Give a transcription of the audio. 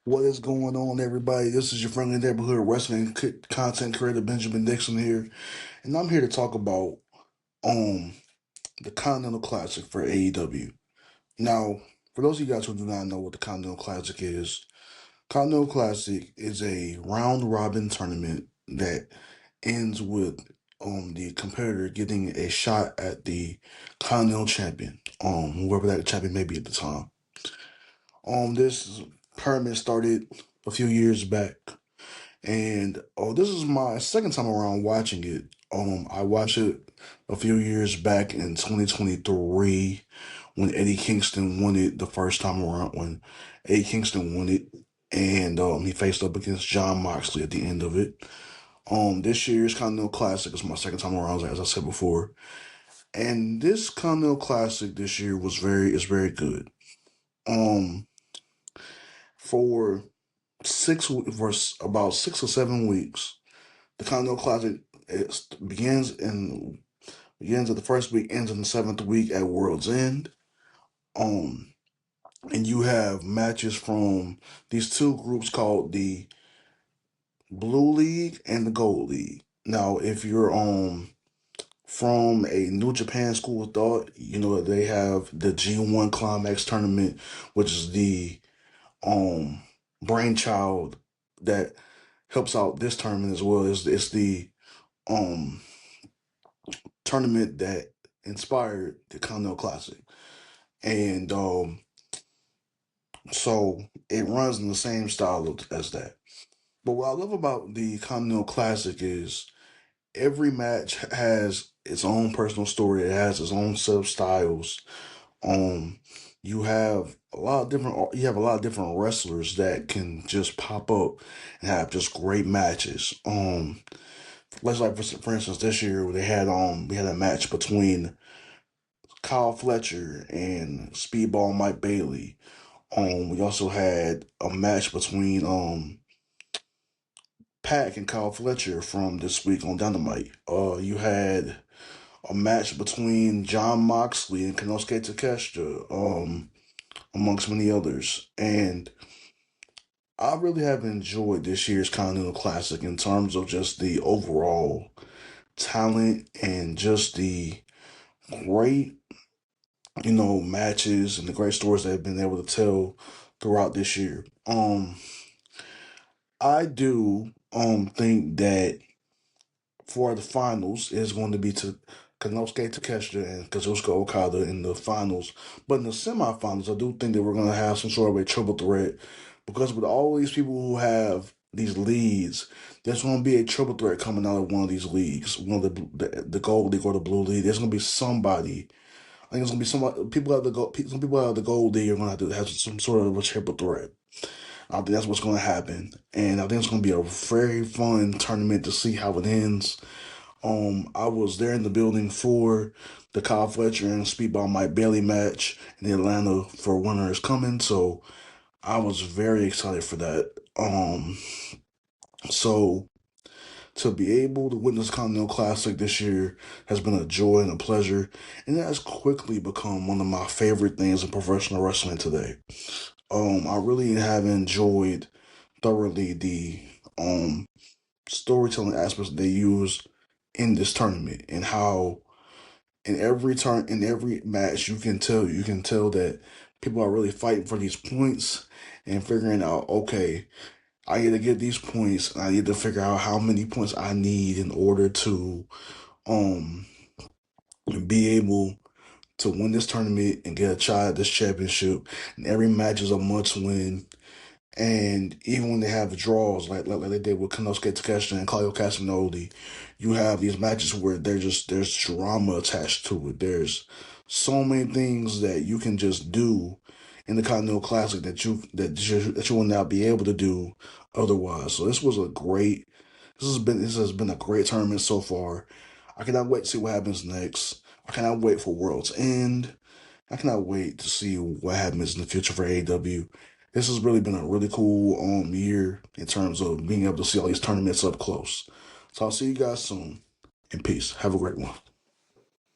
What is going on, everybody? This is your friendly neighborhood wrestling content creator Benjamin Dixon here, and I'm here to talk about um the Continental Classic for AEW. Now, for those of you guys who do not know what the Continental Classic is, Continental Classic is a round robin tournament that ends with the competitor getting a shot at the Continental Champion, whoever that champion may be at the time. This tournament started a few years back. And this is my second time around watching it. I watched it a few years back in 2023 when Eddie Kingston won it the first time around. When Eddie Kingston won it, and he faced up against John Moxley at the end of it. This year's Continental Classic is my second time around, as I said before, and this Continental Classic this year is very good. Um, for for about 6 or 7 weeks. The Continental Classic begins at the first week, ends in the seventh week at World's End. Um, and you have matches from these two groups called the Blue League and the Gold League. Now, if you're from a New Japan school of thought, you know that they have the G1 Climax tournament, which is the um brainchild that helps out this tournament as well. It's the um tournament that inspired the Continental Classic. And so it runs in the same style as that. But what I love about the Continental Classic is every match has its own personal story. It has its own set of styles. Um, you have a lot of different wrestlers that can just pop up and have just great matches. Let's like for instance this year we had a match between Kyle Fletcher and Speedball Mike Bailey. We also had a match between Pac and Kyle Fletcher from this week on Dynamite. You had a match between John Moxley and Konosuke Takeshita, amongst many others. And I really have enjoyed this year's Continental Classic in terms of just the overall talent and just the great matches and the great stories they've been able to tell throughout this year. I do think that for the finals is going to be to Konosuke Takeshita and Kazuchika Okada in the finals. But in the semifinals, I do think that we're going to have some sort of a triple threat because with all these people who have these leads, there's going to be a triple threat coming out of one of these leagues, one of the gold league or the blue league. There's going to be somebody. I think it's gonna be some people out of the gold. Some people out of the gold league are gonna have to have some sort of a triple threat. I think that's what's gonna happen, and I think it's gonna be a very fun tournament to see how it ends. I was there in the building for the Kyle Fletcher and Speedball Mike Bailey match in Atlanta for Winter is Coming, so I was very excited for that. So to be able to witness Continental Classic this year has been a joy and a pleasure, and it has quickly become one of my favorite things in professional wrestling today. I really have enjoyed thoroughly the storytelling aspects they use in this tournament and how in every match you can tell that people are really fighting for these points and figuring out, okay, I need to get these points. I need to figure out how many points I need in order to um be able to win this tournament and get a shot at this championship. And every match is a must win. And even when they have draws, like they did with Konosuke Takeshita and Claudio Castagnoli, you have these matches where there's drama attached to it. There's so many things that you can just do in the Continental Classic that you will not be able to do otherwise. So this has been a great tournament so far. I cannot wait to see what happens next. I cannot wait for World's End. I cannot wait to see what happens in the future for AEW. This has really been a really cool year in terms of being able to see all these tournaments up close. So I'll see you guys soon. And peace. Have a great one.